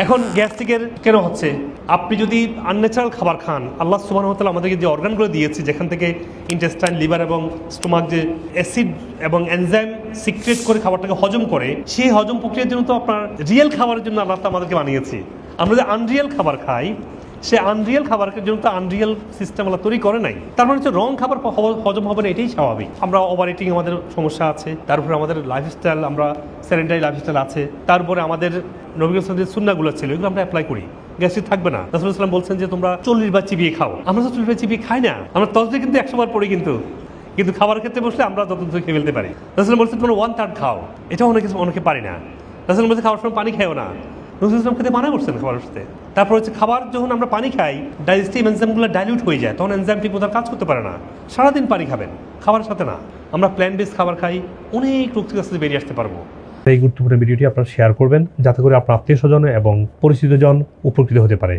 এখন গ্যাস্ট্রিকের কেন হচ্ছে? আপনি যদি আনন্যাচারাল খাবার খান, আল্লাহ সুবহানাহু ওয়া তাআলা আমাদেরকে যে অর্গানগুলো দিয়েছে, যেখান থেকে ইন্টেস্টাইন, লিভার এবং স্টোমাক যে অ্যাসিড এবং এনজাইম সিক্রেট করে খাবারটাকে হজম করে, সেই হজম প্রক্রিয়ার জন্য তো আপনার রিয়েল খাবারের জন্য আল্লাহ তাআলা আমাদেরকে বানিয়েছে। আমরা যে আনরিয়েল খাবার খাই, সে আনরিয়েল খাবারের জন্য তো আনরিয়েল সিস্টেম আল্লাহ তৈরি করে নাই। তার মানে হচ্ছে রং খাবার হজম হবে না, এটাই স্বাভাবিক। আমরা ওভার ইটিং, আমাদের সমস্যা আছে, তারপরে আমাদের লাইফস্টাইল, আমরা সেডেন্টারি লাইফস্টাইল আছে, তারপরে আমাদের নবী সাল্লাল্লাহু আলাইহি সুন্নাহগুলো ছিল, এগুলো আমরা অ্যাপ্লাই করি, গ্যাস্ট্রিক থাকবে না। রাসূলুল্লাহ সাল্লাল্লাহু আলাইহি ওয়াসাল্লাম বলছেন যে তোমরা 40 বার চিবিয়ে খাও। আমরা তো 40 বার চিবিয়ে খাই না, আমরা তসবিহ কিন্তু 100 বার পড়ি, কিন্তু খাবারের ক্ষেত্রে বসলে আমরা যত খেয়ে ফেলতে পারি। রাসূলুল্লাহ বলছেন তোমরা 1/3 খাও, এটা অনেকে পারি না। রাসূলুল্লাহ বলছেন খাওয়ার সময় পানি খাও না, রাসূলুল্লাহ সাল্লাল্লাহু খেতে মানা করছেন খাবারের সাথে। তারপর হচ্ছে খাবার যখন আমরা পানি খাই, ডাইজেস্টিভ এনজাইমগুলো ডাইলিউট হয়ে যায়, তখন এনজাইম ঠিক মতো কাজ করতে পারে না। সারাদিন পানি খাবেন, খাবারের সাথে না। আমরা প্ল্যান্ট বেসড খাবার খাই, অনেক রোগ থেকে আস্তে বেরিয়ে আসতে পারবো। এই গুরুত্বপূর্ণ ভিডিওটি আপনারা শেয়ার করবেন, যাতে করে আপনার আত্মীয় স্বজন এবং পরিচিতজন উপকৃত হতে পারে।